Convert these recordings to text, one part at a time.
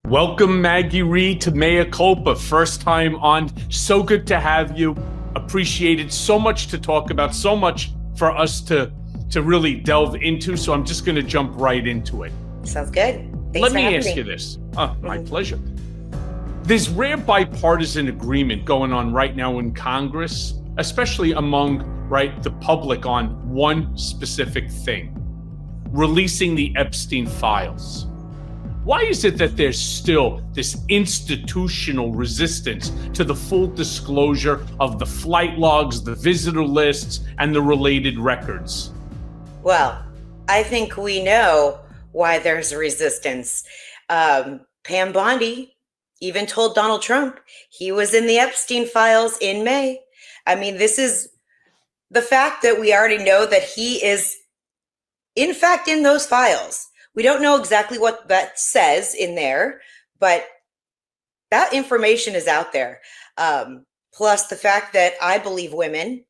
Welcome, Maggie Reed, to Mea Culpa. First time on. So good to have you. Appreciated. So much to talk about. So much for us to really delve into. So I'm just going to jump right into it. Sounds good. Thanks Let for me having ask me. you this. My pleasure. There's rare bipartisan agreement going on right now in Congress, especially among the public, on one specific thing: releasing the Epstein files. Why is it that there's still this institutional resistance to the full disclosure of the flight logs, the visitor lists, and the related records? Well, I think we know why there's resistance. Pam Bondi even told Donald Trump he was in the Epstein files in May. I mean, this is the fact that we already know that he is, in fact, in those files. We don't know exactly what that says in there, but that information is out there. Plus the fact that I believe women,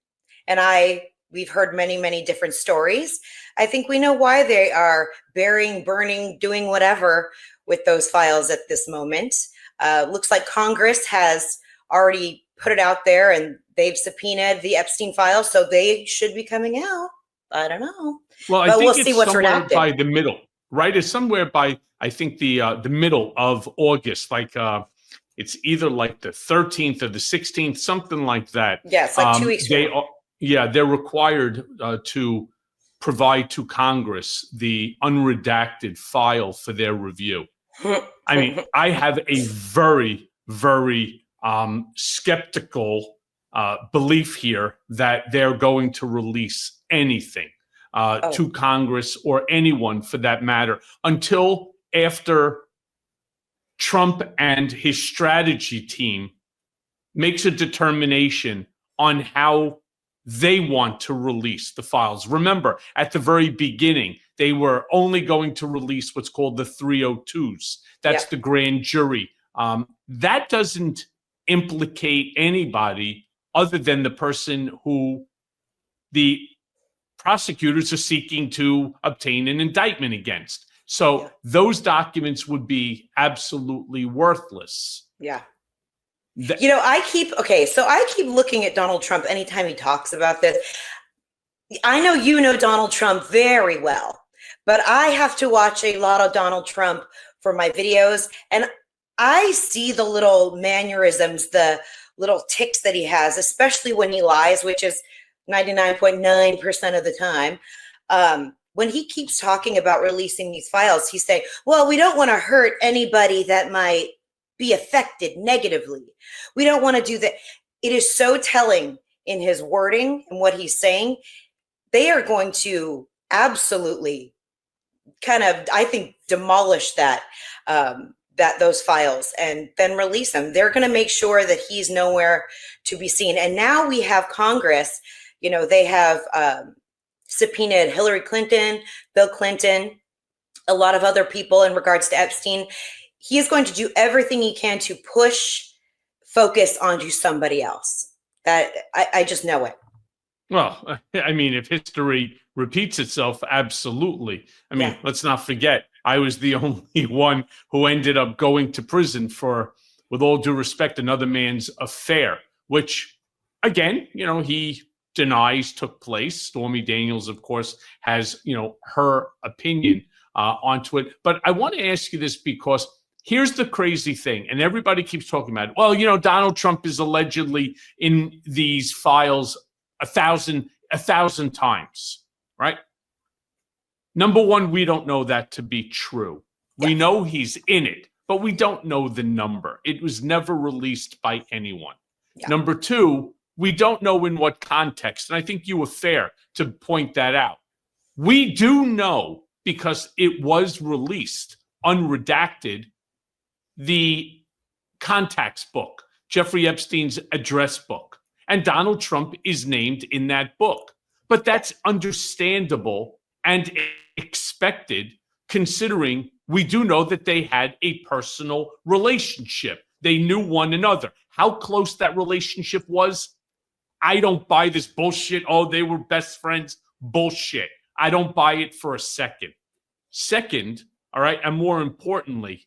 and we've heard many, many different stories. I think we know why they are burying, burning, doing whatever with those files at this moment. Looks like Congress has already put it out there and they've subpoenaed the Epstein files, so they should be coming out. I don't know. Well, but I think we'll it's see what's somewhere redacted. by the middle, right? It's somewhere by, I think, the middle of August, it's either like the 13th or the 16th, something like that. Yeah, it's like 2 weeks from now. They're required to provide to Congress the unredacted file for their review. I mean, I have a very, very skeptical belief here that they're going to release anything to Congress, or anyone for that matter, until after Trump and his strategy team makes a determination on how they want to release the files. Remember, at the very beginning, they were only going to release what's called the 302s. That's the grand jury. That doesn't implicate anybody other than the person who the prosecutors are seeking to obtain an indictment against. So those documents would be absolutely worthless. Yeah. I keep looking at Donald Trump anytime he talks about this. I know you know Donald Trump very well, but I have to watch a lot of Donald Trump for my videos, and I see the little mannerisms, the little tics that he has, especially when he lies, which is 99.9% of the time. When he keeps talking about releasing these files, he's saying, well, we don't want to hurt anybody that might be affected negatively. We don't want to do that. It is so telling in his wording and what he's saying. They are going to absolutely kind of, I think, demolish those files and then release them. They're going to make sure that he's nowhere to be seen. And now we have Congress, they have subpoenaed Hillary Clinton, Bill Clinton, a lot of other people in regards to Epstein. He is going to do everything he can to push focus onto somebody else. That I just know it. Well, I mean, if history repeats itself, absolutely. I mean, let's not forget, I was the only one who ended up going to prison for, with all due respect, another man's affair, which, again, he denies took place. Stormy Daniels, of course, has, her opinion onto it. But I want to ask you this, because here's the crazy thing, and everybody keeps talking about it. Well, Donald Trump is allegedly in these files a thousand times, right? Number one, we don't know that to be true. We know he's in it, but we don't know the number. It was never released by anyone. Number two, we don't know in what context, and I think you were fair to point that out. We do know, because it was released unredacted, the contacts book, Jeffrey Epstein's address book, and Donald Trump is named in that book. But that's understandable and expected, considering we do know that they had a personal relationship. They knew one another. How close that relationship was, I don't buy this bullshit. Oh, they were best friends. Bullshit. I don't buy it for a second. Second, all right, and more importantly,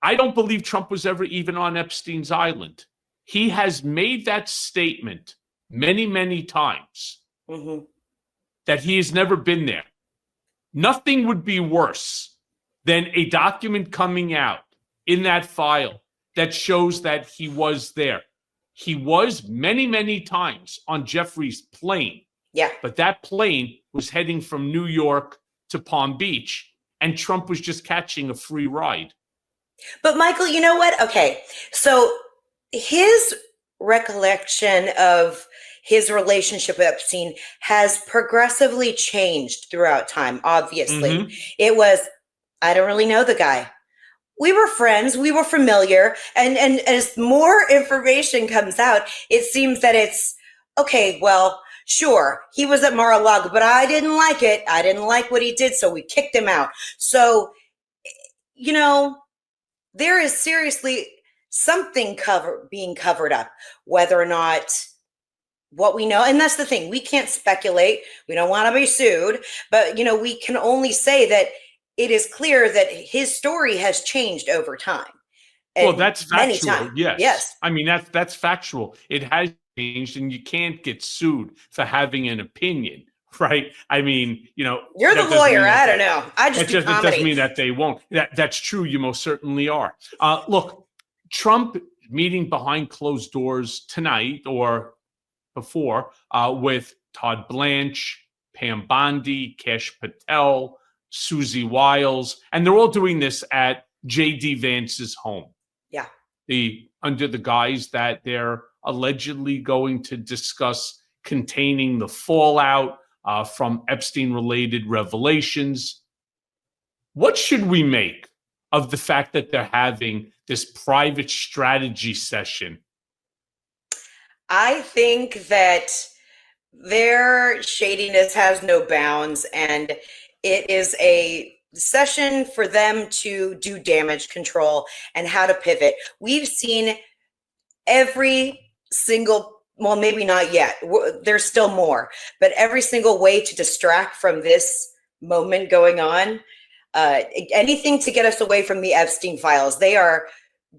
I don't believe Trump was ever even on Epstein's island. He has made that statement many, many times that he has never been there. Nothing would be worse than a document coming out in that file that shows that he was there. He was many, many times on Jeffrey's plane. Yeah. But that plane was heading from New York to Palm Beach, and Trump was just catching a free ride. But Michael, you know what? Okay. So his recollection of his relationship with Epstein has progressively changed throughout time, obviously. It was, I don't really know the guy. We were friends, we were familiar, and as more information comes out, it seems that it's, okay, well, sure, he was at Mar-a-Lago, but I didn't like it. I didn't like what he did, so we kicked him out. So, you know, there is seriously something being covered up, whether or not what we know. And that's the thing. We can't speculate. We don't want to be sued, but, you know, we can only say that it is clear that his story has changed over time. Well, that's factual. Yes. I mean, that's factual. It has changed, and you can't get sued for having an opinion, right? I mean, you know, you're the lawyer. I don't know. I just do comedy. It doesn't mean that they won't. That's true. You most certainly are. Look, Trump meeting behind closed doors tonight or before with Todd Blanche, Pam Bondi, Kash Patel, Susie Wiles, and they're all doing this at J.D. Vance's home. Yeah. Under the guise that they're allegedly going to discuss containing the fallout from Epstein-related revelations. What should we make of the fact that they're having this private strategy session? I think that their shadiness has no bounds, and it is a session for them to do damage control and how to pivot. We've seen every single, well, maybe not yet, there's still more, but every single way to distract from this moment going on, anything to get us away from the Epstein files. They are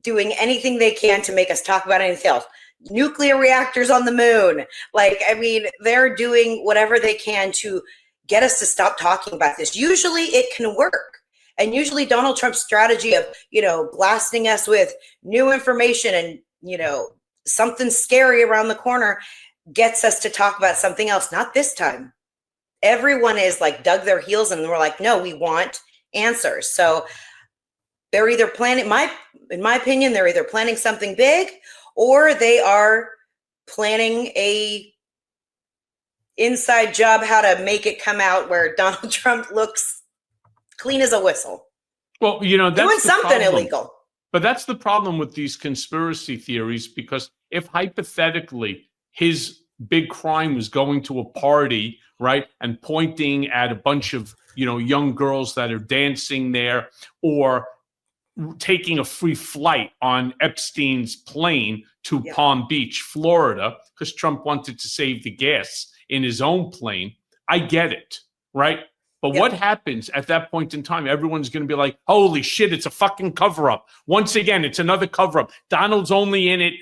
doing anything they can to make us talk about anything else. Nuclear reactors on the moon. Like, I mean, they're doing whatever they can to get us to stop talking about this. Usually it can work. And usually Donald Trump's strategy of, you know, blasting us with new information and, you know, something scary around the corner gets us to talk about something else. Not this time. Everyone is like dug their heels and we're like, no, we want answers. So they're either planning, in my opinion, they're either planning something big or they are planning a inside job how to make it come out where Donald Trump looks clean as a whistle. Well, you know, that's doing something illegal. But that's the problem with these conspiracy theories, because if hypothetically his big crime was going to a party, right, and pointing at a bunch of, you know, young girls that are dancing there, or taking a free flight on Epstein's plane to Palm Beach, Florida, because Trump wanted to save the gas in his own plane, I get it, right? But what happens at that point in time? Everyone's going to be like, holy shit, it's a fucking cover-up. Once again, it's another cover-up. Donald's only in it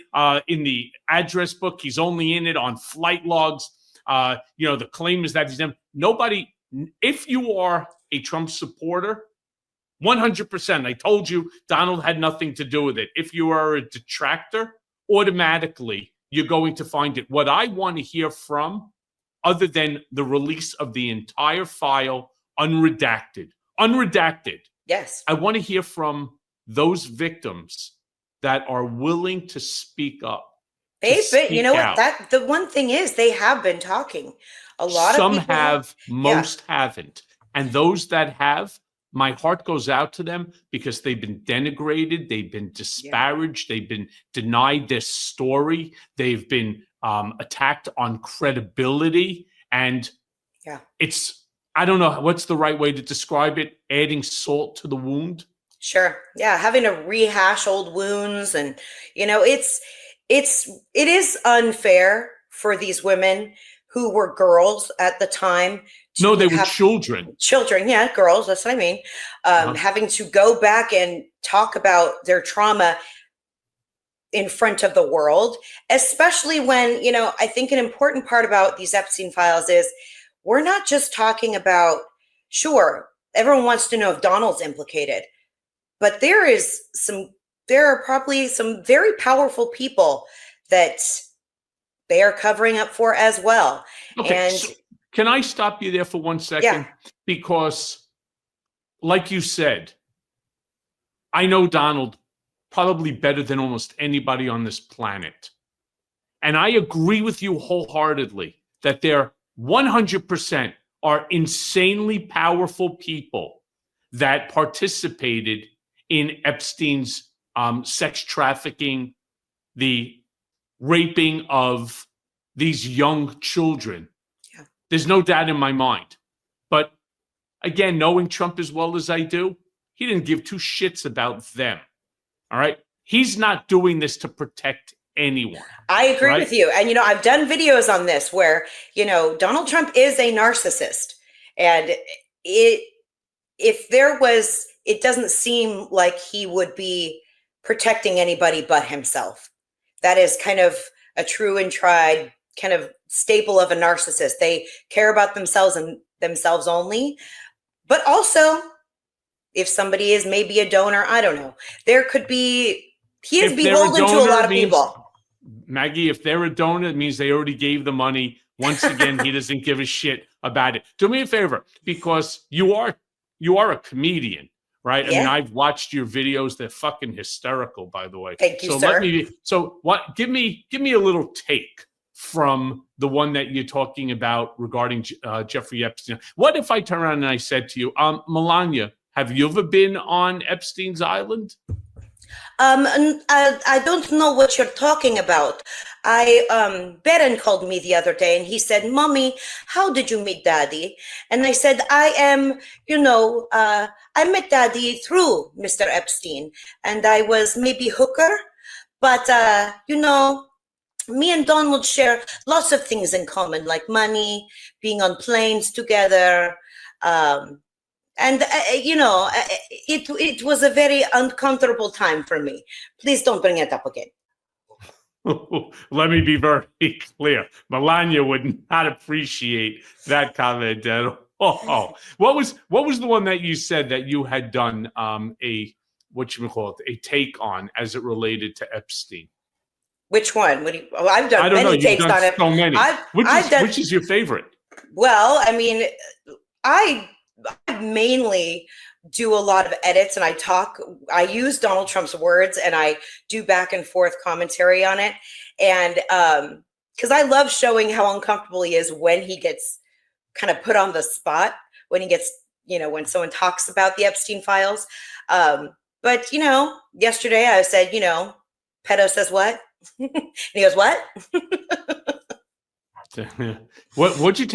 in the address book. He's only in it on flight logs. You know, the claim is that he's nobody. If you are a Trump supporter, 100%, I told you Donald had nothing to do with it. If you are a detractor, automatically you're going to find it. What I want to hear from, other than the release of the entire file, unredacted. Yes. I want to hear from those victims that are willing to speak up. They've been, you know what, that the one thing is they have been talking. A lot Some of people have, most haven't. And those that have, my heart goes out to them because they've been denigrated, they've been disparaged, they've been denied their story, they've been attacked on credibility, and it's, I don't know what's the right way to describe it, adding salt to the wound. Sure. Yeah, having to rehash old wounds, and you know, it is unfair for these women who were girls at the time. No, they were children. Children, yeah, girls, that's what I mean. Having to go back and talk about their trauma in front of the world, especially when, I think an important part about these Epstein files is we're not just talking about, sure, everyone wants to know if Donald's implicated, but there are probably some very powerful people that they are covering up for as well. Okay, and so can I stop you there for 1 second? Yeah. Because, like you said, I know Donald probably better than almost anybody on this planet. And I agree with you wholeheartedly that there 100% are insanely powerful people that participated in Epstein's sex trafficking, the raping of these young children. Yeah. There's no doubt in my mind. But again, knowing Trump as well as I do, he didn't give two shits about them. All right. He's not doing this to protect anyone. I agree with you. And, I've done videos on this where, Donald Trump is a narcissist. And it doesn't seem like he would be protecting anybody but himself. That is kind of a true and tried kind of staple of a narcissist. They care about themselves and themselves only. But also, if somebody is maybe a donor, I don't know. There could be, he is beholden to a lot of people. Maggie, if they're a donor, it means they already gave the money. Once again, he doesn't give a shit about it. Do me a favor, because you are a comedian, right? Yeah. I mean, I've watched your videos. They're fucking hysterical, by the way. Thank you, sir. Give me a little take from the one that you're talking about regarding Jeffrey Epstein. What if I turn around and I said to you, Melania, have you ever been on Epstein's island? I don't know what you're talking about. Beren called me the other day and he said, "Mommy, how did you meet Daddy?" And I said, I met Daddy through Mr. Epstein, and I was maybe hooker, but me and Donald share lots of things in common, like money, being on planes together. It was a very uncomfortable time for me. Please don't bring it up again. Let me be very clear. Melania would not appreciate that comment at all. What was the one that you said that you had done a take on as it related to Epstein? Which one? I've done many takes on it. So many. Which is your favorite? Well, I mean, I mainly do a lot of edits, and I use Donald Trump's words and I do back and forth commentary on it. And because I love showing how uncomfortable he is when he gets kind of put on the spot, when he gets, when someone talks about the Epstein files. But yesterday I said, pedo says what? And he goes, what? What did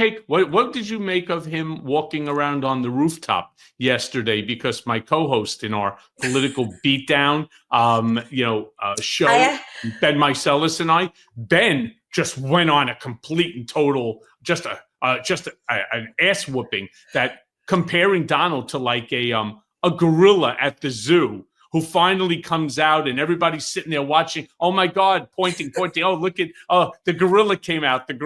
you make of him walking around on the rooftop yesterday? Because my co-host in our political beatdown, show, Ben Meiselas and Ben just went on a complete and total, an ass whooping, that comparing Donald to like a gorilla at the zoo, who finally comes out and everybody's sitting there watching. Oh my God, pointing. Oh, look at, the gorilla came out. And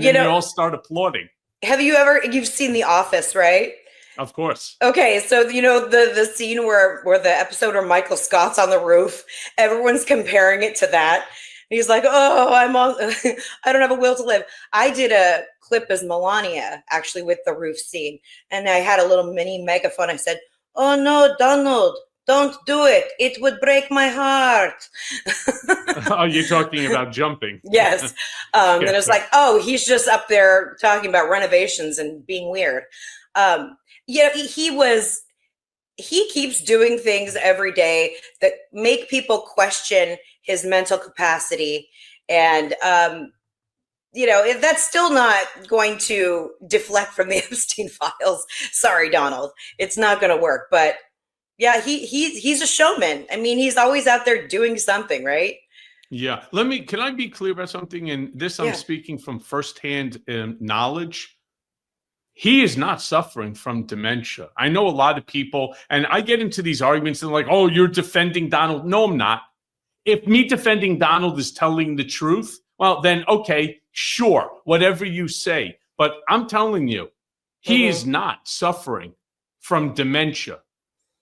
then they all start applauding. You've seen The Office, right? Of course. Okay, so the scene where the episode where Michael Scott's on the roof, everyone's comparing it to that. And he's like, "Oh, I don't have a will to live." I did a clip as Melania, actually, with the roof scene. And I had a little mini megaphone. I said, "Oh no, Donald, don't do it. It would break my heart." Oh, you're talking about jumping. Yes. And it was like, oh, he's just up there talking about renovations and being weird. He keeps doing things every day that make people question his mental capacity. And, if that's still not going to deflect from the Epstein files, sorry, Donald, it's not going to work. But yeah, he's a showman. I mean, he's always out there doing something, right? Yeah. Can I be clear about something? And this, I'm speaking from firsthand knowledge. He is not suffering from dementia. I know a lot of people, and I get into these arguments and like, oh, you're defending Donald. No, I'm not. If me defending Donald is telling the truth, well, then, okay, sure, whatever you say. But I'm telling you, he is not suffering from dementia.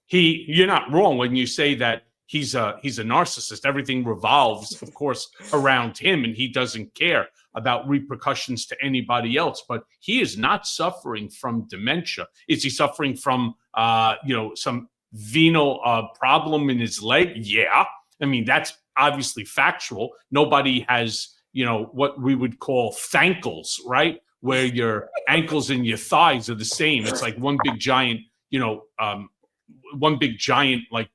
You're not wrong when you say that he's a narcissist. Everything revolves, of course, around him, and he doesn't care about repercussions to anybody else. But he is not suffering from dementia. Is he suffering from some venal problem in his leg? Yeah. I mean, that's obviously factual. Nobody has, what we would call thankles, right? Where your ankles and your thighs are the same. It's like one big giant, like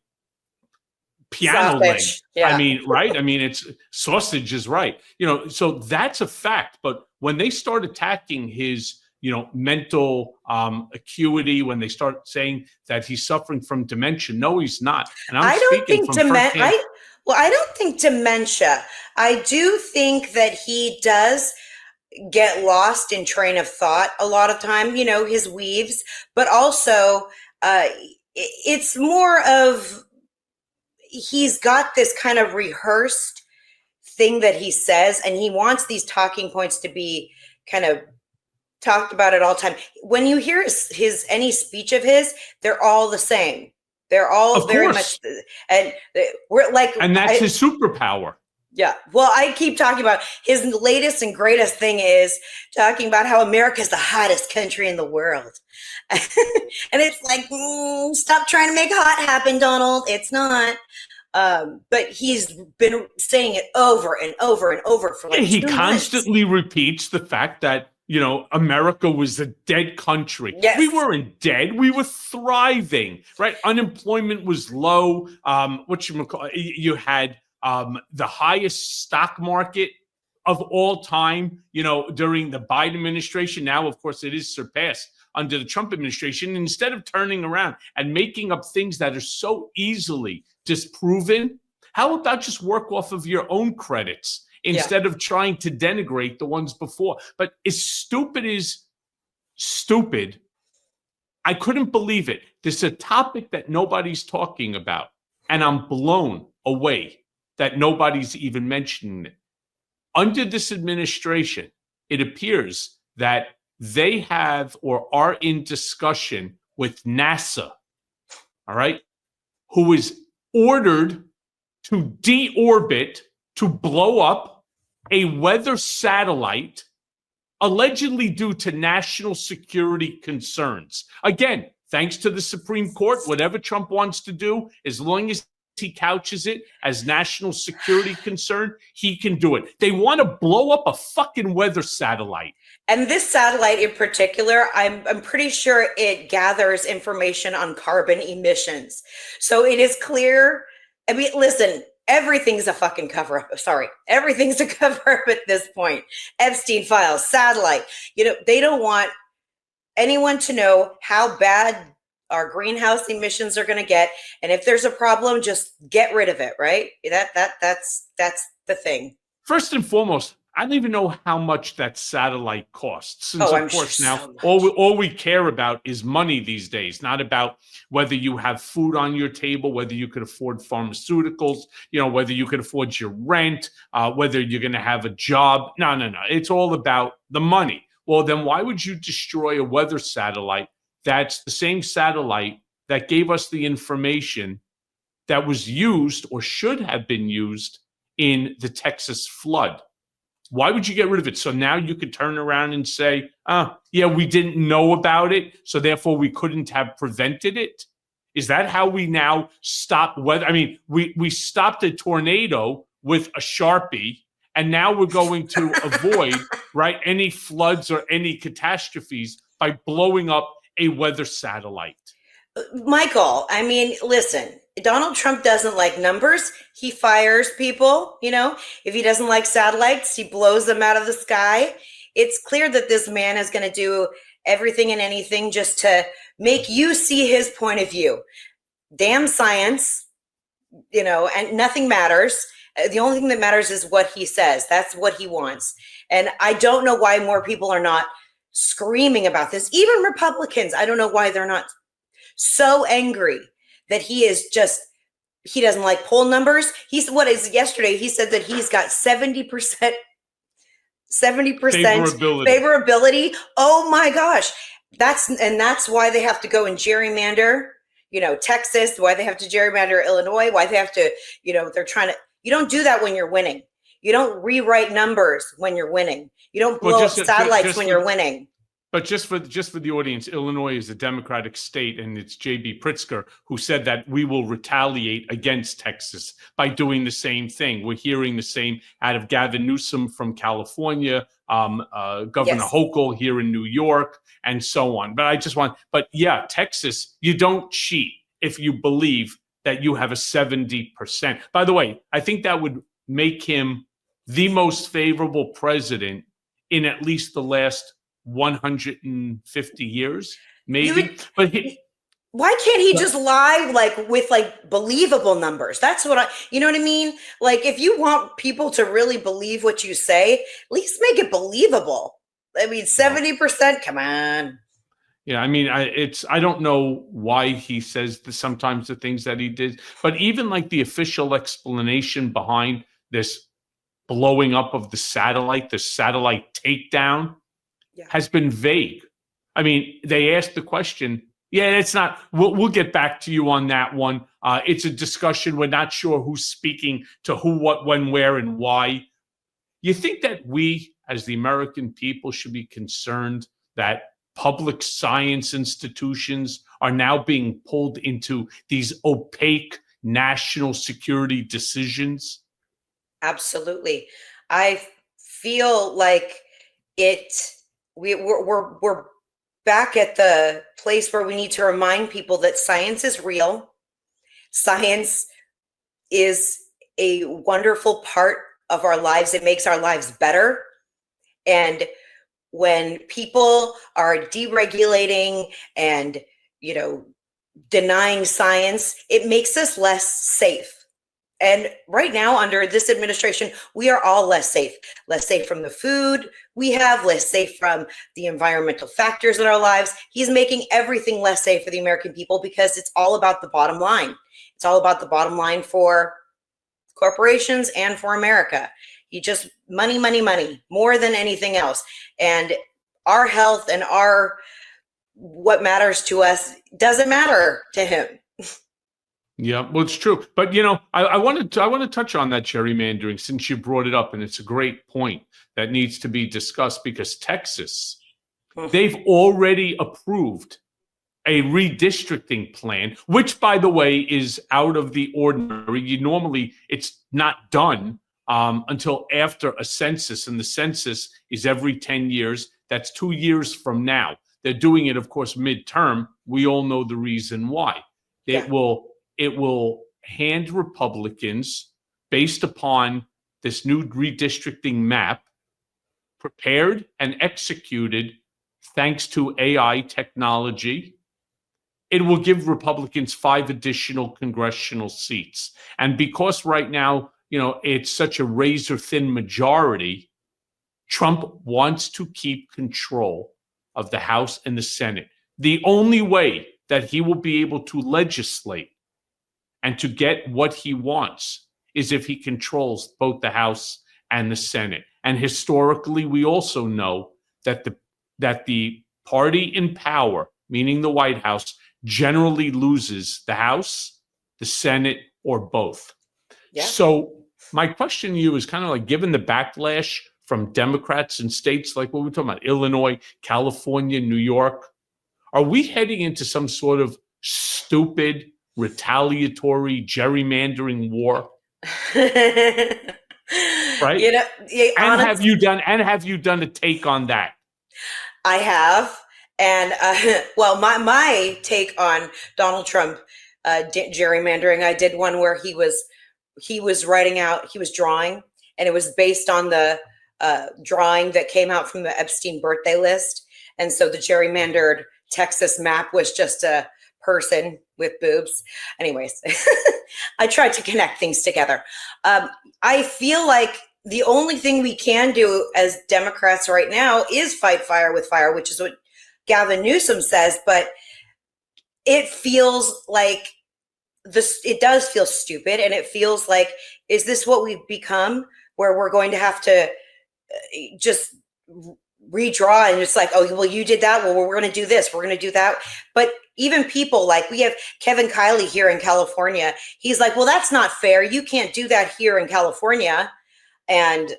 piano leg. Yeah. I mean, right? I mean, it's sausage is right. So that's a fact. But when they start attacking his, mental acuity, when they start saying that he's suffering from dementia, no, he's not. And I don't think dementia. I don't think dementia. I do think that he does get lost in train of thought a lot of time, his weaves, but also it's more of he's got this kind of rehearsed thing that he says, and he wants these talking points to be kind of talked about at all time. When you hear his any speech of his, they're all the same. They're all very much, and we're like, and that's his superpower. Yeah. Well, I keep talking about his latest and greatest thing is talking about how America is the hottest country in the world. And it's like, stop trying to make hot happen, Donald. It's not. But he's been saying it over and over and over for like 2 months. He constantly repeats the fact that, America was a dead country. Yes. We weren't dead. We were thriving, right? Unemployment was low. You had the highest stock market of all time, during the Biden administration. Now, of course, it is surpassed under the Trump administration. Instead of turning around and making up things that are so easily disproven, how about just work off of your own credits instead of trying to denigrate the ones before? But as stupid, I couldn't believe it. This is a topic that nobody's talking about, and I'm blown away that nobody's even mentioning it. Under this administration, it appears that they have or are in discussion with NASA, all right, who is ordered to deorbit, to blow up a weather satellite, allegedly due to national security concerns. Again, thanks to the Supreme Court, whatever Trump wants to do, as long as he couches it as national security concern, he can do it. They want to blow up a fucking weather satellite. And this satellite in particular, I'm pretty sure it gathers information on carbon emissions. So it is clear. I mean, listen, everything's a fucking cover up. Sorry. Everything's a cover up at this point. Epstein files, satellite. They don't want anyone to know how bad our greenhouse emissions are going to get. And if there's a problem, just get rid of it, right? That's the thing. First and foremost, I don't even know how much that satellite costs. Since, of course, sure now all we care about is money these days, not about whether you have food on your table, whether you could afford pharmaceuticals, whether you could afford your rent, whether you're going to have a job. No. It's all about the money. Well, then why would you destroy a weather satellite? That's the same satellite that gave us the information that was used or should have been used in the Texas flood. Why would you get rid of it? So now you could turn around and say, we didn't know about it, so therefore we couldn't have prevented it? Is that how we now stop weather? I mean, we stopped a tornado with a Sharpie, and now we're going to avoid, right, any floods or any catastrophes by blowing up a weather satellite. Michael, I mean, listen, Donald Trump doesn't like numbers. He fires people, if he doesn't like satellites, he blows them out of the sky. It's clear that this man is going to do everything and anything just to make you see his point of view. Damn science, and nothing matters. The only thing that matters is what he says. That's what he wants. And I don't know why more people are not screaming about this. Even Republicans, I don't know why they're not so angry that he doesn't like poll numbers. Yesterday he said that he's got 70% favorability. Oh my gosh. That's why they have to go and gerrymander, Texas, why they have to gerrymander Illinois, why they have to, they're trying to, you don't do that when you're winning. You don't rewrite numbers when you're winning. You don't blow up satellites when you're winning. But just for the audience, Illinois is a Democratic state, and it's J.B. Pritzker who said that we will retaliate against Texas by doing the same thing. We're hearing the same out of Gavin Newsom from California, Governor Hochul here in New York, and so on. But yeah, Texas, you don't cheat if you believe that you have a 70%. By the way, I think that would make him the most favorable president in at least the last 150 years, maybe. Why can't he just lie with believable numbers? That's what you know what I mean? Like, if you want people to really believe what you say, at least make it believable. I mean, 70%, come on. Yeah, I mean, I don't know why he says sometimes the things that he did, but even like the official explanation behind this blowing up of the satellite takedown, has been vague. I mean, they asked the question. Yeah, it's not. We'll get back to you on that one. It's a discussion. We're not sure who's speaking to who, what, when, where, and why. You think that we, as the American people, should be concerned that public science institutions are now being pulled into these opaque national security decisions? Absolutely. I feel like we're back at the place where we need to remind people that science is real. Science is a wonderful part of our lives. It makes our lives better. And when people are deregulating and, denying science, it makes us less safe. And right now, under this administration, we are all less safe from the food we have, less safe from the environmental factors in our lives. He's making everything less safe for the American people because it's all about the bottom line. It's all about the bottom line for corporations and for America. He just money, more than anything else. And our health and what matters to us doesn't matter to him. Yeah, well, it's true. But, I want to touch on that gerrymandering since you brought it up. And it's a great point that needs to be discussed because Texas, they've already approved a redistricting plan, which, by the way, is out of the ordinary. Normally, it's not done until after a census. And the census is every 10 years. That's 2 years from now. They're doing it, of course, midterm. We all know the reason why. It will hand Republicans, based upon this new redistricting map, prepared and executed thanks to AI technology. It will give Republicans 5 additional congressional seats. And because right now, it's such a razor-thin majority, Trump wants to keep control of the House and the Senate. The only way that he will be able to legislate and to get what he wants is if he controls both the House and the Senate. And historically, we also know that the party in power, meaning the White House, generally loses the House, the Senate, or both. Yeah. So my question to you is kind of like, given the backlash from Democrats in states like what we're talking about, Illinois, California, New York, are we heading into some sort of stupid retaliatory gerrymandering war? Right? Have you done a take on that? I have. And my take on Donald Trump gerrymandering, I did one where he was drawing, and it was based on the drawing that came out from the Epstein birthday list. And so the gerrymandered Texas map was just a person with boobs. Anyways, I tried to connect things together. I feel like the only thing we can do as Democrats right now is fight fire with fire, which is what Gavin Newsom says. But it feels like it does feel stupid. And it feels like, is this what we've become, where we're going to have to just redraw, and it's like, oh, well, you did that. Well, we're going to do this. We're going to do that. But even people like, we have Kevin Kiley here in California. He's like, well, that's not fair. You can't do that here in California. And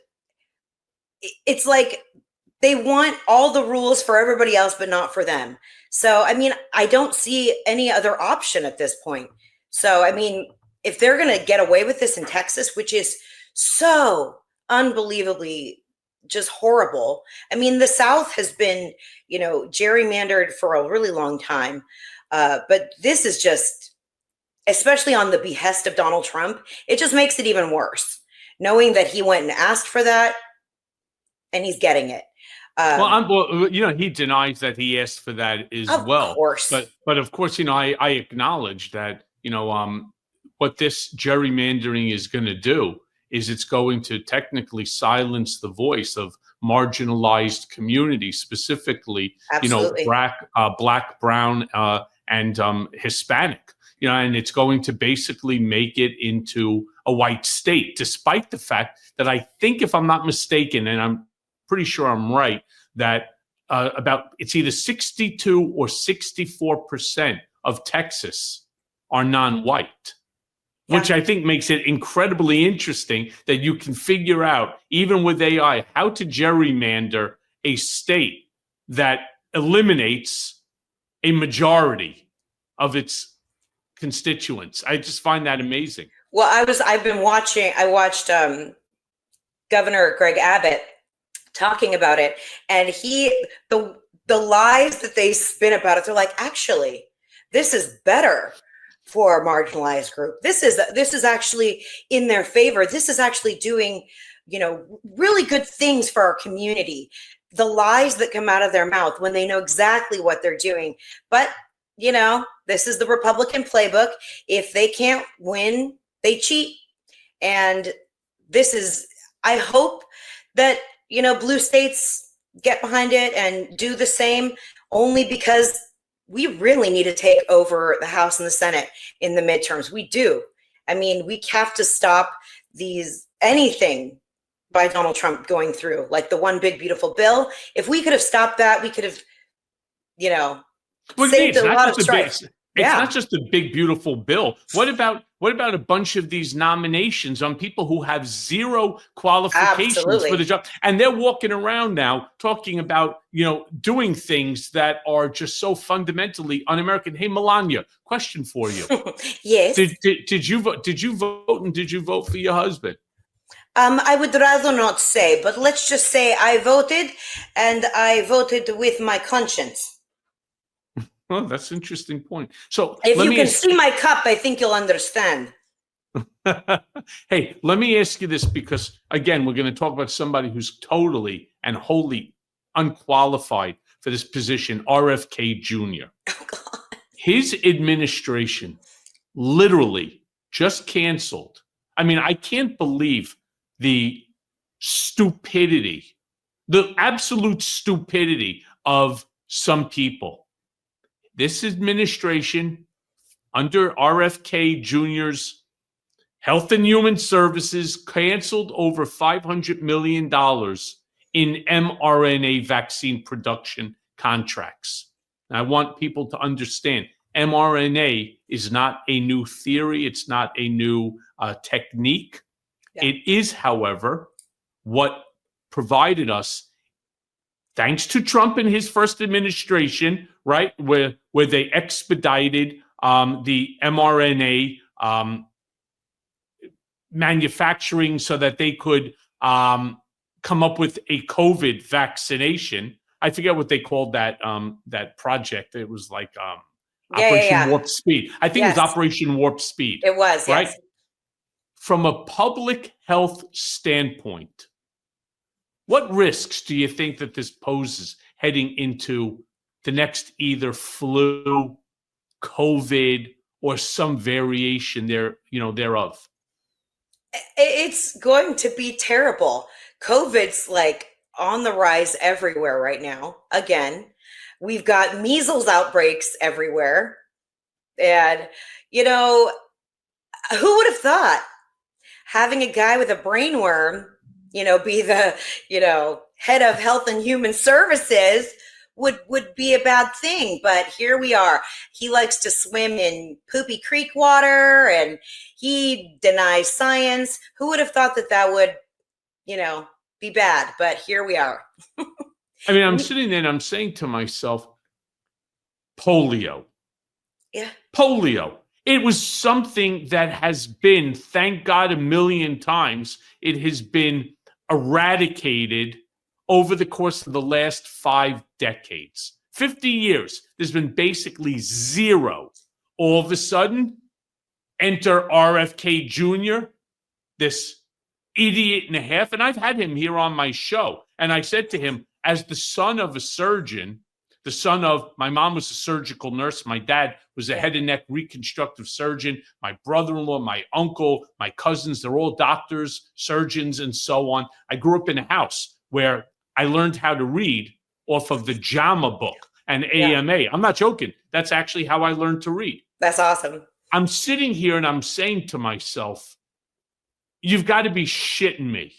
it's like they want all the rules for everybody else, but not for them. So, I mean, I don't see any other option at this point. So, I mean, if they're going to get away with this in Texas, which is so unbelievably just horrible. I mean, the South has been, gerrymandered for a really long time. But this is just, especially on the behest of Donald Trump, it just makes it even worse, knowing that he went and asked for that and he's getting it. He denies that he asked for that as well. Of course. But of course, I acknowledge that, what this gerrymandering is going to do is it's going to technically silence the voice of marginalized communities, specifically, Absolutely. black, brown, and Hispanic, and it's going to basically make it into a white state, despite the fact that I think, if I'm not mistaken, and I'm pretty sure I'm right, that it's either 62 or 64% of Texas are non-white. Yeah. Which I think makes it incredibly interesting that you can figure out, even with AI, how to gerrymander a state that eliminates a majority of its constituents. I just find that amazing. Well, I watched Governor Greg Abbott talking about it, and the lies that they spin about it, they're like, actually, this is better for a marginalized group. This is actually in their favor. This is actually doing, really good things for our community. The lies that come out of their mouth when they know exactly what they're doing. But, this is the Republican playbook. If they can't win, they cheat. And I hope that, blue states get behind it and do the same, only because we really need to take over the House and the Senate in the midterms. We do. I mean, we have to stop anything by Donald Trump going through, like the one big beautiful bill. If we could have stopped that, we could have, saved a lot of strife. It's not just a big, beautiful bill. What about a bunch of these nominations on people who have zero qualifications Absolutely. for the job? And they're walking around now talking about, doing things that are just so fundamentally un-American. Hey, Melania, question for you. Yes. Did you vote? Did you vote? And did you vote for your husband? I would rather not say, but let's just say I voted, and I voted with my conscience. Well, that's an interesting point. So if you can see my cup, I think you'll understand. Hey, let me ask you this, because, again, we're going to talk about somebody who's totally and wholly unqualified for this position, RFK Jr. Oh, God. His administration literally just canceled. I mean, I can't believe the stupidity, the absolute stupidity of some people. This administration, under RFK Jr.'s Health and Human Services, canceled over $500 million in mRNA vaccine production contracts. And I want people to understand, mRNA is not a new theory. It's not a new technique. Yeah. It is, however, what provided us, thanks to Trump and his first administration, right, where they expedited the mRNA manufacturing so that they could come up with a COVID vaccination. I forget what they called that project. It was like Operation Warp Speed. I think it was Operation Warp Speed. It was, right? Yes. From a public health standpoint, what risks do you think that this poses heading into the next either flu, COVID, or some variation thereof. It's going to be terrible. COVID's like on the rise everywhere right now. Again, we've got measles outbreaks everywhere. And, who would have thought having a guy with a brainworm, be the, head of Health and Human Services would be a bad thing. But here we are. He likes to swim in poopy creek water and he denies science. Who would have thought that would, be bad? But here we are. I mean, I'm sitting there and I'm saying to myself, polio. Yeah. Polio. It was something that has been, thank God, a million times, it has been eradicated over the course of the last 5 decades. 50 years, there's been basically zero. All of a sudden, enter RFK Jr., this idiot and a half. And I've had him here on my show. And I said to him, as the son of a surgeon, the son of, my mom was a surgical nurse. My dad was a head and neck reconstructive surgeon. My brother-in-law, my uncle, my cousins, they're all doctors, surgeons, and so on. I grew up in a house where I learned how to read off of the JAMA book and AMA. I'm not joking. That's actually how I learned to read. That's awesome. I'm sitting here and I'm saying to myself, you've got to be shitting me.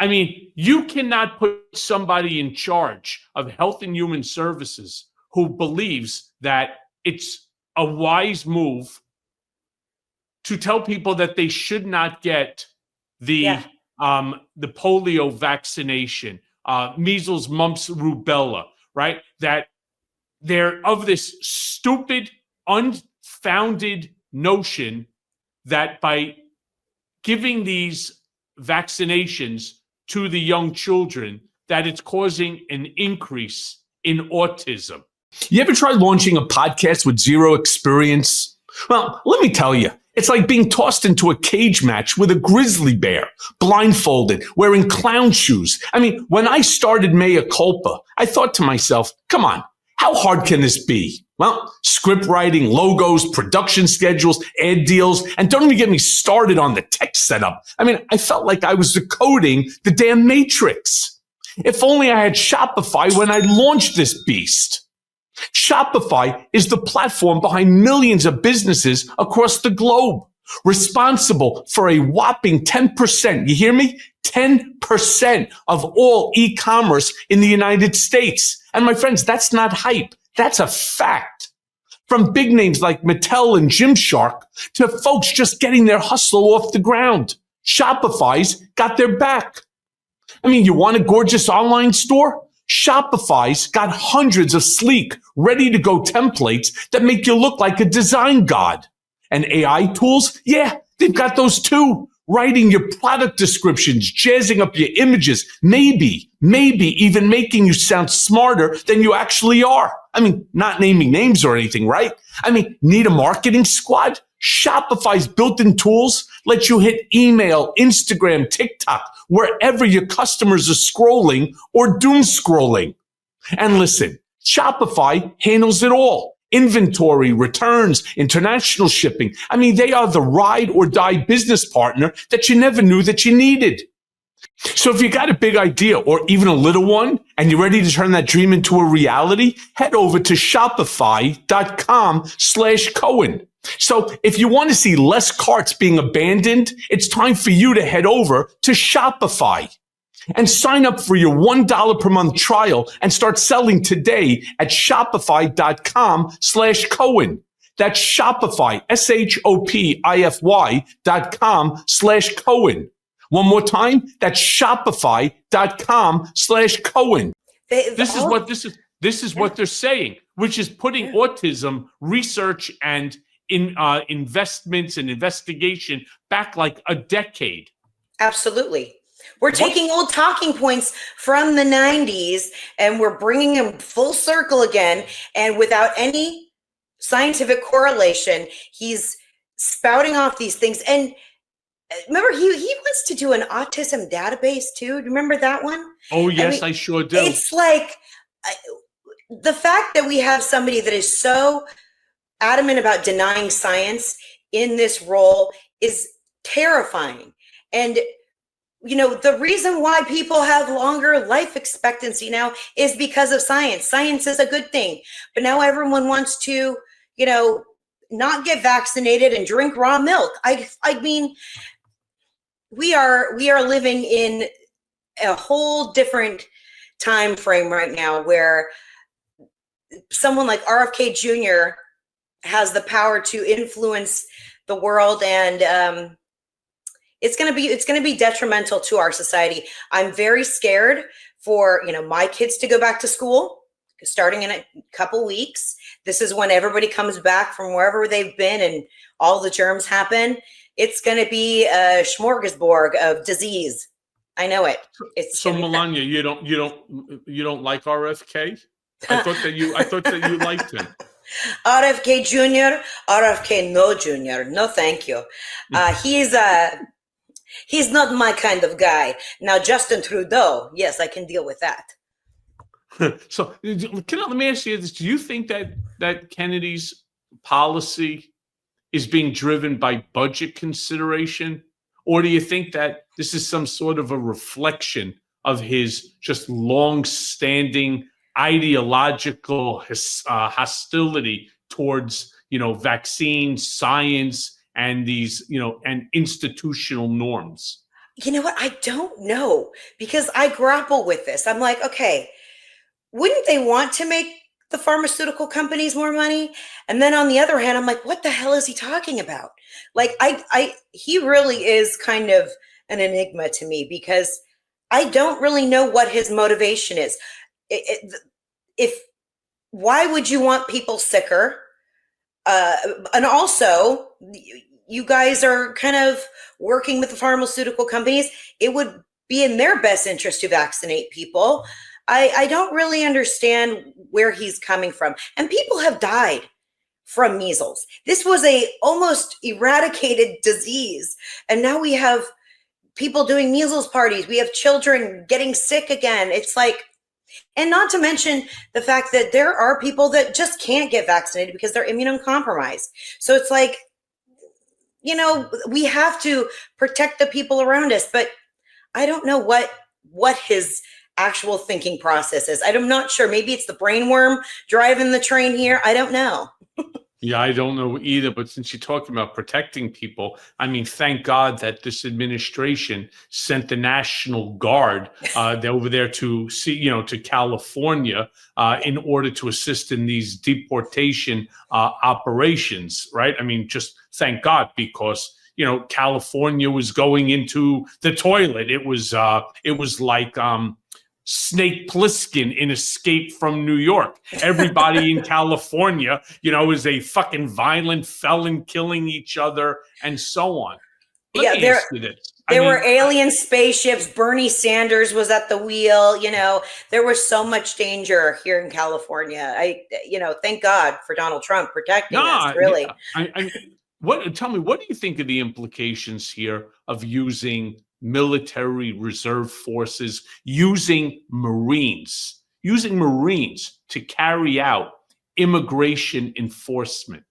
I mean, you cannot put somebody in charge of Health and Human Services who believes that it's a wise move to tell people that they should not get the polio vaccination, measles, mumps, rubella, right? That they're of this stupid, unfounded notion that by giving these vaccinations to the young children, that it's causing an increase in autism. You ever tried launching a podcast with zero experience? Well, let me tell you, it's like being tossed into a cage match with a grizzly bear, blindfolded, wearing clown shoes. I mean, when I started Mea Culpa, I thought to myself, come on, how hard can this be? Well, script writing, logos, production schedules, ad deals, and don't even get me started on the tech setup. I mean, I felt like I was decoding the damn Matrix. If only I had Shopify when I launched this beast. Shopify is the platform behind millions of businesses across the globe, responsible for a whopping 10%, you hear me? 10% of all e-commerce in the United States. And my friends, that's not hype. That's a fact. From big names like Mattel and Gymshark to folks just getting their hustle off the ground, Shopify's got their back. I mean, you want a gorgeous online store? Shopify's got hundreds of sleek, ready-to-go templates that make you look like a design god. And AI tools? Yeah, they've got those too. Writing your product descriptions, jazzing up your images, maybe even making you sound smarter than you actually are. I mean, not naming names or anything, right? I mean, need a marketing squad? Shopify's built-in tools let you hit email, Instagram, TikTok, wherever your customers are scrolling or doom scrolling. And listen, Shopify handles it all. Inventory, returns, international shipping. I mean, they are the ride or die business partner that you never knew that you needed. So if you got a big idea or even a little one and you're ready to turn that dream into a reality, head over to shopify.com/Cohen. So if you want to see less carts being abandoned, it's time for you to head over to Shopify and sign up for your $1 per month trial and start selling today at shopify.com/Cohen. That's Shopify, SHOPIFY.com/Cohen. One more time, that's shopify.com/Cohen. This is what they're saying, which is putting autism research and investments and investigation back like a decade. Absolutely. We're taking old talking points from the 90s and we're bringing them full circle again. And without any scientific correlation, he's spouting off these things. And remember, he wants to do an autism database too. Do you remember that one? Oh, yes, I sure do. It's like the fact that we have somebody that is so adamant about denying science in this role is terrifying. And the reason why people have longer life expectancy now is because of science. Science is a good thing, but now everyone wants to, not get vaccinated and drink raw milk. I mean, we are living in a whole different time frame right now where someone like RFK Jr. has the power to influence the world, and it's going to be detrimental to our society. I'm very scared for, my kids to go back to school starting in a couple weeks. This is when everybody comes back from wherever they've been and all the germs happen. It's going to be a smorgasbord of disease. I know it. So Melania, you don't like RFK? I thought that you liked him. RFK Jr., RFK no Jr. No, thank you. He's not my kind of guy. Now, Justin Trudeau, yes, I can deal with that. So let me ask you this. Do you think that Kennedy's policy is being driven by budget consideration? Or do you think that this is some sort of a reflection of his just long-standing ideological hostility towards, vaccines, science, and these, and institutional norms? You know what? I don't know, because I grapple with this. I'm like, okay, wouldn't they want to make the pharmaceutical companies more money? And then on the other hand, I'm like, what the hell is he talking about? Like, he really is kind of an enigma to me, because I don't really know what his motivation is. Why would you want people sicker? And also, you guys are kind of working with the pharmaceutical companies. It would be in their best interest to vaccinate people. I don't really understand where he's coming from. And people have died from measles. This was a almost eradicated disease. And now we have people doing measles parties. We have children getting sick again. It's like, and not to mention the fact that there are people that just can't get vaccinated because they're immunocompromised. So it's like, we have to protect the people around us, but I don't know what his actual thinking process is. I'm not sure. Maybe it's the brain worm driving the train here. I don't know. Yeah, I don't know either. But since you're talking about protecting people, I mean, thank God that this administration sent the National Guard over there to to California in order to assist in these deportation operations, right? I mean, just thank God, because California was going into the toilet. It was like Snake Plissken in Escape from New York. Everybody in California, is a fucking violent felon killing each other and so on. Let me ask you this. There were alien spaceships. Bernie Sanders was at the wheel. There was so much danger here in California. Thank God for Donald Trump protecting us, really. Yeah. Tell me, what do you think of the implications here of using military reserve forces, using Marines to carry out immigration enforcement?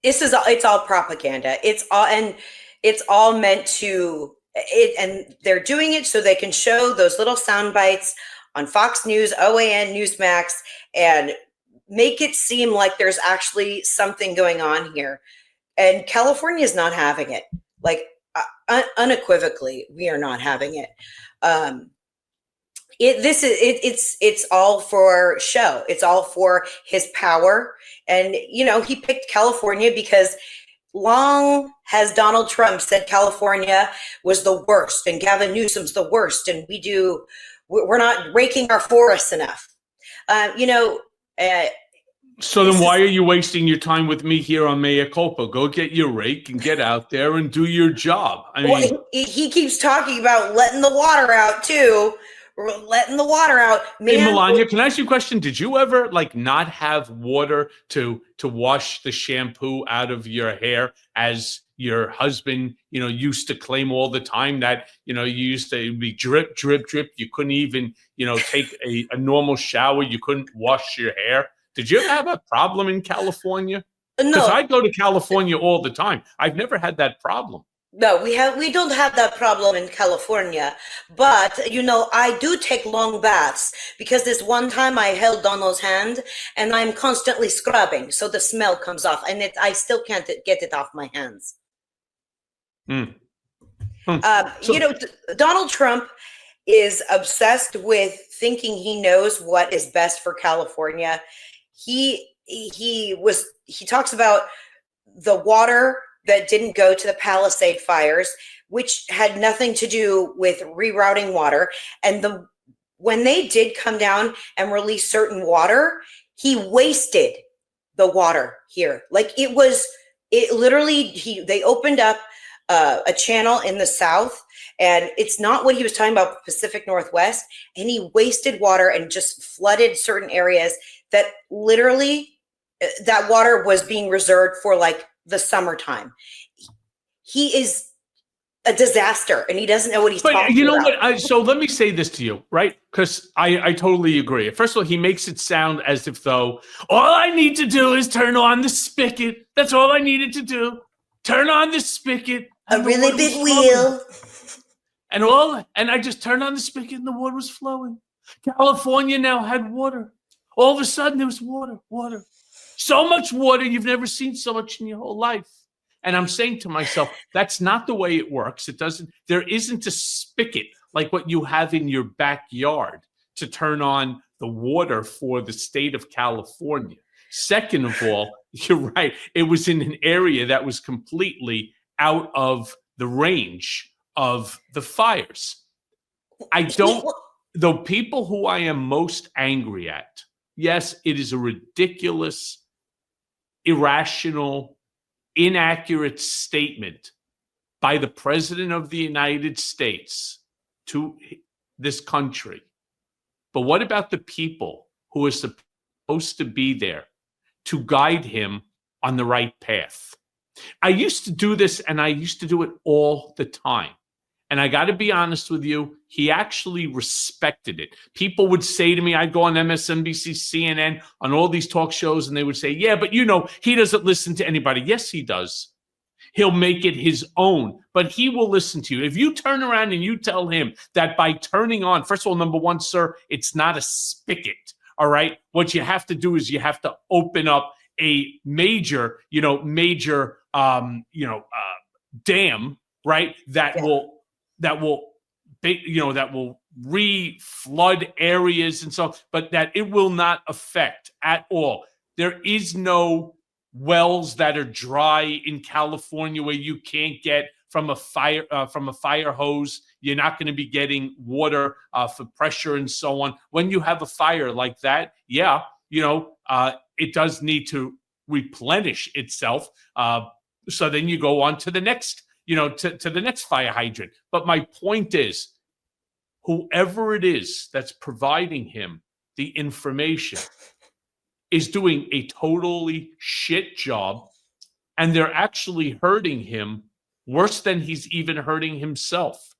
It's all propaganda. It's all meant to and they're doing it so they can show those little sound bites on Fox News, OAN, Newsmax, and make it seem like there's actually something going on here. And California is not having it. Like, unequivocally, we are not having it. It's all for show. It's all for his power. And, he picked California because long has Donald Trump said California was the worst and Gavin Newsom's the worst. And we're not raking our forests enough. So then why are you wasting your time with me here on Mea Culpa? Go get your rake and get out there and do your job. He keeps talking about letting the water out too. Letting the water out. Hey, Melania, can I ask you a question? Did you ever not have water to wash the shampoo out of your hair, as your husband, used to claim all the time that, you used to be drip, drip, drip. You couldn't even, take a normal shower. You couldn't wash your hair. Did you ever have a problem in California? Because No, I go to California all the time. I've never had that problem. no, we don't have that problem in California, but I do take long baths because this one time I held Donald's hand and I'm constantly scrubbing, so the smell comes off, and I still can't get it off my hands. Mm. Donald Trump is obsessed with thinking he knows what is best for California. He talks about the water that didn't go to the Palisade fires, which had nothing to do with rerouting water. And when they did come down and release certain water, he wasted the water here. Like they opened up a channel in the south, and it's not what he was talking about, Pacific Northwest, and he wasted water and just flooded certain areas that literally that water was being reserved for like the summertime. He is a disaster, and he doesn't know what he's talking about. You know what? So let me say this to you, right? Because I totally agree. First of all, he makes it sound as if though all I need to do is turn on the spigot. That's all I needed to do. Turn on the spigot. A really big wheel. And I just turned on the spigot and the water was flowing. California now had water. All of a sudden there was water. So much water, you've never seen so much in your whole life. And I'm saying to myself, that's not the way it works. There isn't a spigot like what you have in your backyard to turn on the water for the state of California. Second of all, you're right. It was in an area that was completely out of the range of the fires. The people who I am most angry at, yes, it is a ridiculous, irrational, inaccurate statement by the President of the United States to this country. But what about the people who are supposed to be there to guide him on the right path? I used to do this, and I used to do it all the time. And I got to be honest with you, he actually respected it. People would say to me, I'd go on MSNBC, CNN, on all these talk shows, and they would say, yeah, but he doesn't listen to anybody. Yes, he does. He'll make it his own, but he will listen to you. If you turn around and you tell him that by turning on, first of all, number one, sir, it's not a spigot, all right? What you have to do is you have to open up a major dam, right? That will re-flood areas and so, but that it will not affect at all. There is no wells that are dry in California where you can't get from a fire hose. You're not going to be getting water for pressure and so on. When you have a fire like that, it does need to replenish itself. So then you go on to the next, to the next fire hydrant. But my point is, whoever it is that's providing him the information is doing a totally shit job, and they're actually hurting him worse than he's even hurting himself.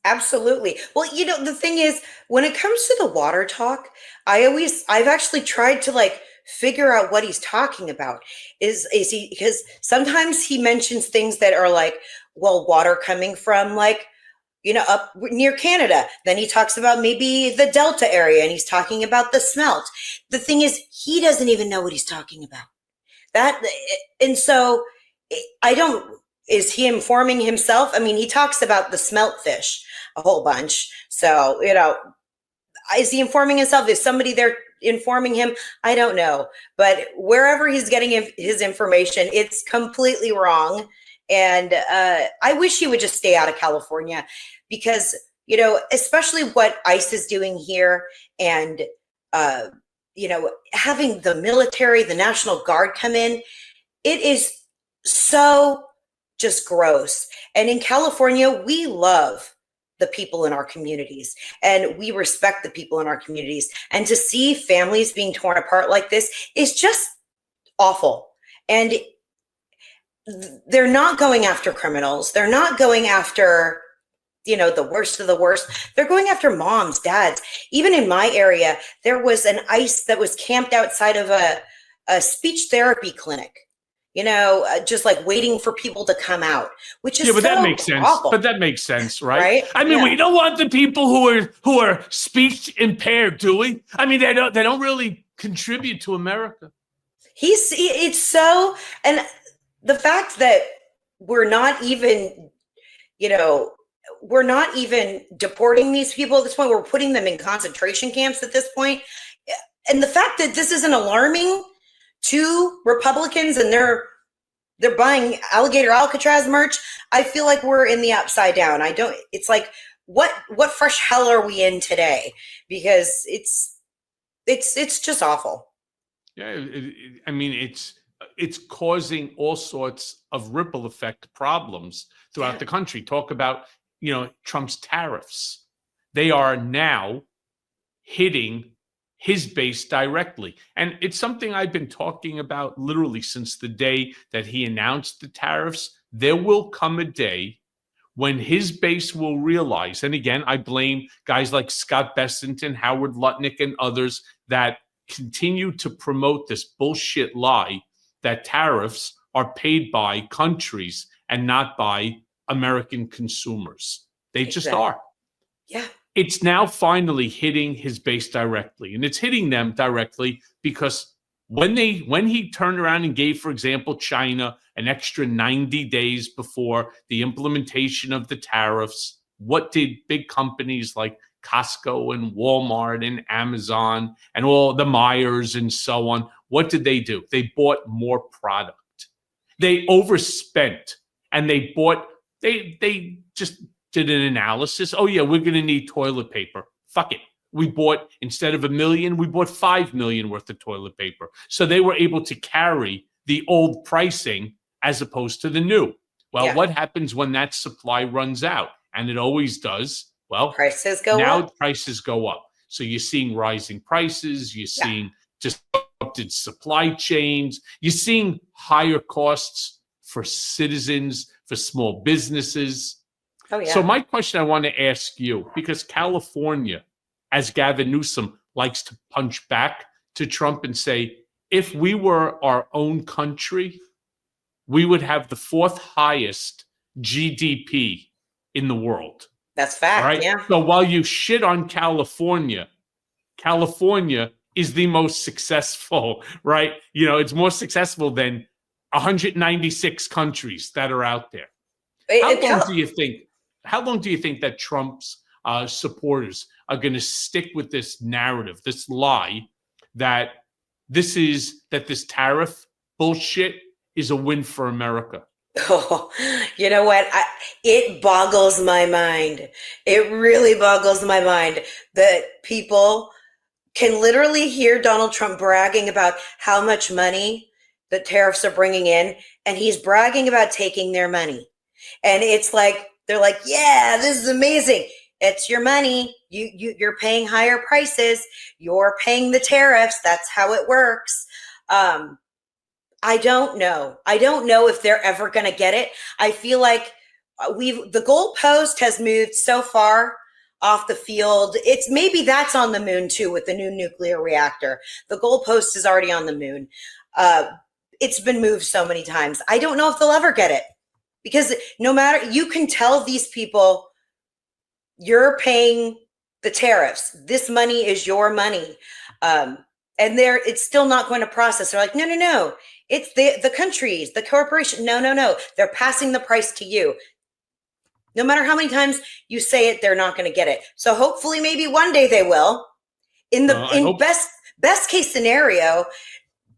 Absolutely. Well, the thing is, when it comes to the water talk, I've actually tried to figure out what he's talking about. Is he, because sometimes he mentions things that are like, well, water coming from up near Canada. Then he talks about maybe the Delta area, and he's talking about the smelt. The thing is, he doesn't even know what he's talking about. And so is he informing himself? I mean, he talks about the smelt fish a whole bunch. So, is he informing himself? Is somebody there informing him? I don't know. But wherever he's getting his information, it's completely wrong. And I wish he would just stay out of California, because, especially what ICE is doing here, and, having the military, the National Guard come in, it is so just gross. And in California, we love the people in our communities, and we respect the people in our communities. And to see families being torn apart like this is just awful. And they're not going after criminals. They're not going after, the worst of the worst. They're going after moms, dads. Even in my area, there was an ICE that was camped outside of a speech therapy clinic. just like waiting for people to come out, which is but so that makes sense. awful. But that makes sense, right? Right? I mean, Yeah. we don't want the people who are speech impaired, do we? I mean, they don't really contribute to America. It's so, and the fact that we're not even deporting these people at this point. We're putting them in concentration camps at this point. And the fact that this isn't alarming to Republicans and they're buying alligator Alcatraz merch, I feel like we're in the upside down. It's like, what fresh hell are we in today? Because it's just awful. Yeah, I mean, it's causing all sorts of ripple effect problems throughout the country. Talk about, Trump's tariffs. They are now hitting his base directly. And it's something I've been talking about literally since the day that he announced the tariffs. There will come a day when his base will realize, and again, I blame guys like Scott Bessent, Howard Lutnick, and others that continue to promote this bullshit lie that tariffs are paid by countries and not by American consumers. They just are. Yeah. It's now finally hitting his base directly, and it's hitting them directly because when he turned around and gave, for example, China an extra 90 days before the implementation of the tariffs, what did big companies like Costco and Walmart and Amazon and all the Myers and so on, what did they do? They bought more product. They overspent, and they just did an analysis. Oh yeah, we're going to need toilet paper. Fuck it. We bought, instead of 1 million, we bought 5 million worth of toilet paper. So they were able to carry the old pricing as opposed to the new. Well, what happens when that supply runs out? And it always does. Well, prices go up. Prices go up. So you're seeing rising prices. You're seeing disrupted supply chains. You're seeing higher costs for citizens, for small businesses. Oh, yeah. So my question I want to ask you, because California, as Gavin Newsom likes to punch back to Trump and say, if we were our own country, we would have the 4th highest GDP in the world. That's fact, right? yeah. So while you shit on California, California is the most successful, right? It's more successful than 196 countries that are out there. How long do you think that Trump's supporters are going to stick with this narrative, this lie that this tariff bullshit is a win for America? Oh, you know what? It boggles my mind. It really boggles my mind that people can literally hear Donald Trump bragging about how much money the tariffs are bringing in, and he's bragging about taking their money. And it's like, they're like, yeah, this is amazing. It's your money. You're paying higher prices. You're paying the tariffs. That's how it works. I don't know. I don't know if they're ever going to get it. I feel like the goalpost has moved so far off the field. It's maybe that's on the moon too with the new nuclear reactor. The goalpost is already on the moon. It's been moved so many times. I don't know if they'll ever get it, because no matter, you can tell these people, you're paying the tariffs. This money is your money. And it's still not going to process. They're like, no. It's the countries, the corporation. No. They're passing the price to you. No matter how many times you say it, they're not going to get it. So hopefully maybe one day they will. In best case scenario,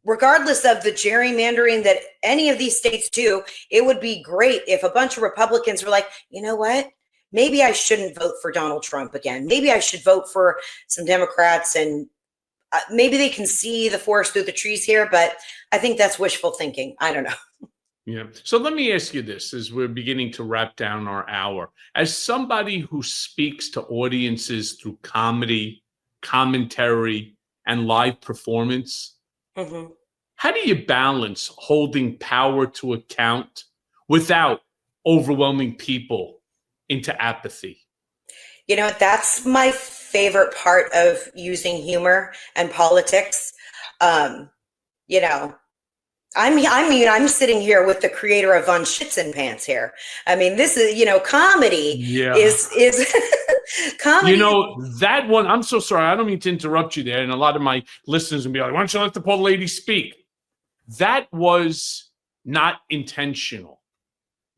regardless of the gerrymandering that any of these states do, it would be great if a bunch of Republicans were like, you know what? Maybe I shouldn't vote for Donald Trump again. Maybe I should vote for some Democrats, and maybe they can see the forest through the trees here, but I think that's wishful thinking. I don't know. Yeah. So let me ask you this as we're beginning to wrap down our hour. As somebody who speaks to audiences through comedy, commentary, and live performance, how do you balance holding power to account without overwhelming people into apathy? You know, that's my favorite part of using humor and politics. I'm sitting here with the creator of Von Schützenpants here. I mean, this is, comedy is comedy. That one, I'm so sorry. I don't mean to interrupt you there. And a lot of my listeners will be like, why don't you let the poor lady speak? That was not intentional.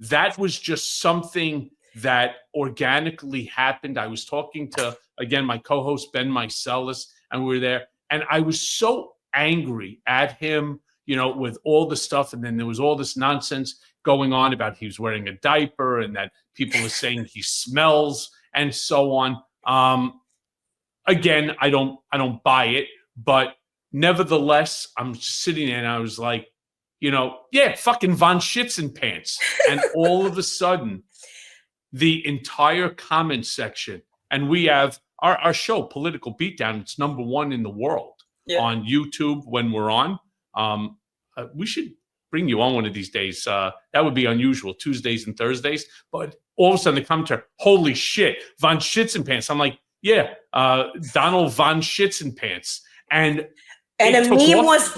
That was just something that organically happened. I was talking to, again, my co-host, Ben Meiselas, and we were there. And I was so angry at him, with all the stuff. And then there was all this nonsense going on about he was wearing a diaper and that people were saying he smells and so on. Again, I don't buy it, but nevertheless, I'm just sitting there and I was like, fucking Von Schützenpants. And all of a sudden, the entire comment section, and we have our show, Political Beatdown, it's #1 in the world on YouTube when we're on. We should bring you on one of these days. That would be unusual, Tuesdays and Thursdays. But all of a sudden they come to, holy shit, Von Schützenpants. I'm like, Donald Von Schützenpants. And a meme was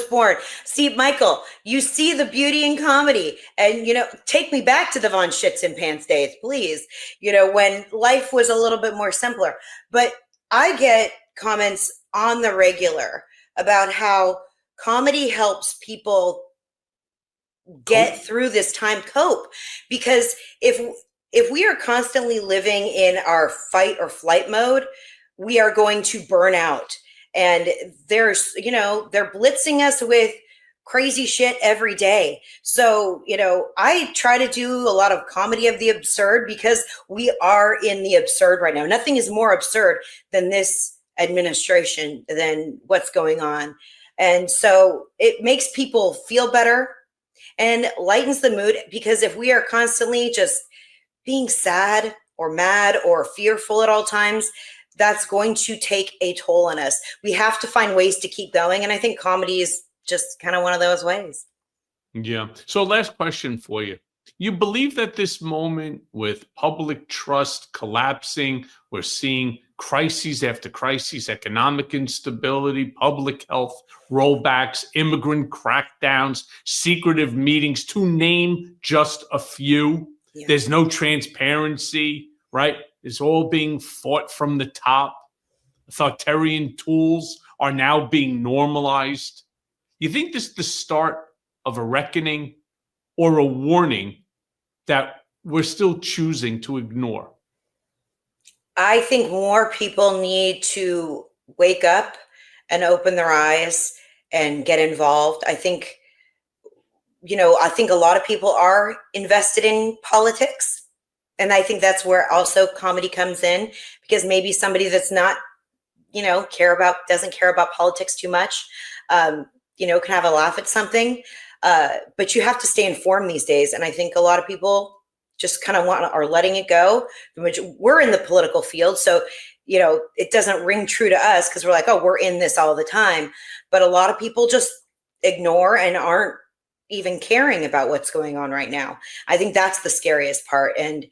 born. See, Michael, you see the beauty in comedy. And, take me back to the Von Schützenpants days, please. When life was a little bit more simpler. But I get comments on the regular about how comedy helps people get through this time, cope. Because if we are constantly living in our fight or flight mode, we are going to burn out. And they're blitzing us with crazy shit every day. So, I try to do a lot of comedy of the absurd because we are in the absurd right now. Nothing is more absurd than this administration, than what's going on. And so it makes people feel better and lightens the mood, because if we are constantly just being sad or mad or fearful at all times, that's going to take a toll on us. We have to find ways to keep going. And I think comedy is just kind of one of those ways. Yeah. So last question for you. You believe that this moment with public trust collapsing, we're seeing crises after crises, economic instability, public health rollbacks, immigrant crackdowns, secretive meetings, to name just a few. Yeah. There's no transparency, right? It's all being fought from the top. Authoritarian tools are now being normalized. You think this is the start of a reckoning or a warning that we're still choosing to ignore? I think more people need to wake up and open their eyes and get involved. I think a lot of people are invested in politics. And I think that's where also comedy comes in, because maybe somebody that's not, doesn't care about politics too much, can have a laugh at something. But you have to stay informed these days. And I think a lot of people just kind of are letting it go. We're in the political field, so, it doesn't ring true to us because we're like, oh, we're in this all the time. But a lot of people just ignore and aren't even caring about what's going on right now. I think that's the scariest part. And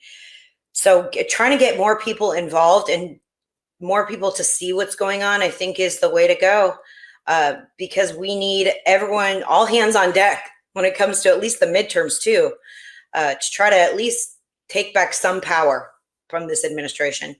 so trying to get more people involved and more people to see what's going on, I think, is the way to go, because we need everyone, all hands on deck when it comes to at least the midterms too, to try to at least take back some power from this administration.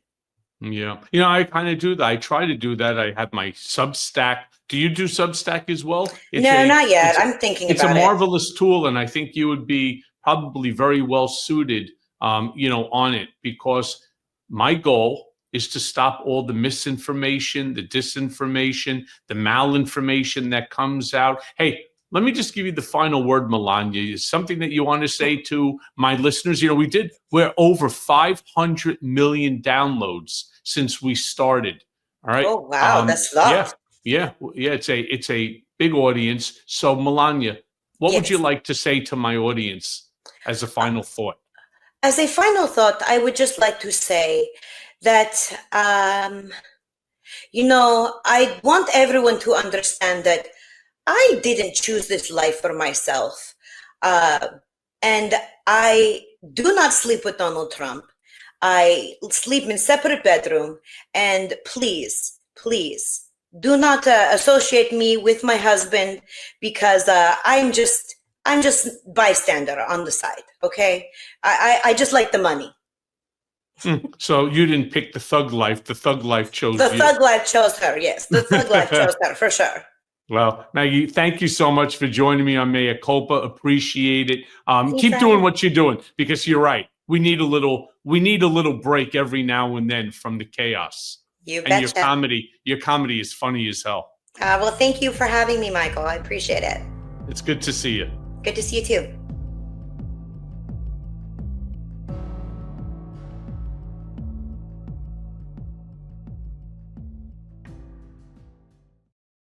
Yeah. I kind of do that. I try to do that. I have my Substack. Do you do Substack as well? No, not yet. I'm thinking about it. It's a marvelous tool, and I think you would be probably very well suited, on it, because my goal is to stop all the misinformation, the disinformation, the malinformation that comes out. Hey, let me just give you the final word, Melania. Is something that you want to say to my listeners? We're over 500 million downloads since we started. All right. Oh, wow. That's a lot. Yeah. It's a big audience. So, Melania, what would you like to say to my audience as a final thought? As a final thought, I would just like to say that, I want everyone to understand that I didn't choose this life for myself. And I do not sleep with Donald Trump. I sleep in separate bedroom. And please, Do not associate me with my husband because I'm just bystander on the side. Okay, I just like the money. So you didn't pick the thug life. The thug life chose The you. thug life chose her. Yes, the thug life chose her for sure. Well, Maggie, thank you so much for joining me on Mea Culpa. Appreciate it. Keep doing what you're doing, because you're right. We need a little break every now and then from the chaos. You and betcha. your comedy is funny as hell. Well, thank you for having me, Michael. I appreciate it. It's good to see you. Good to see you too.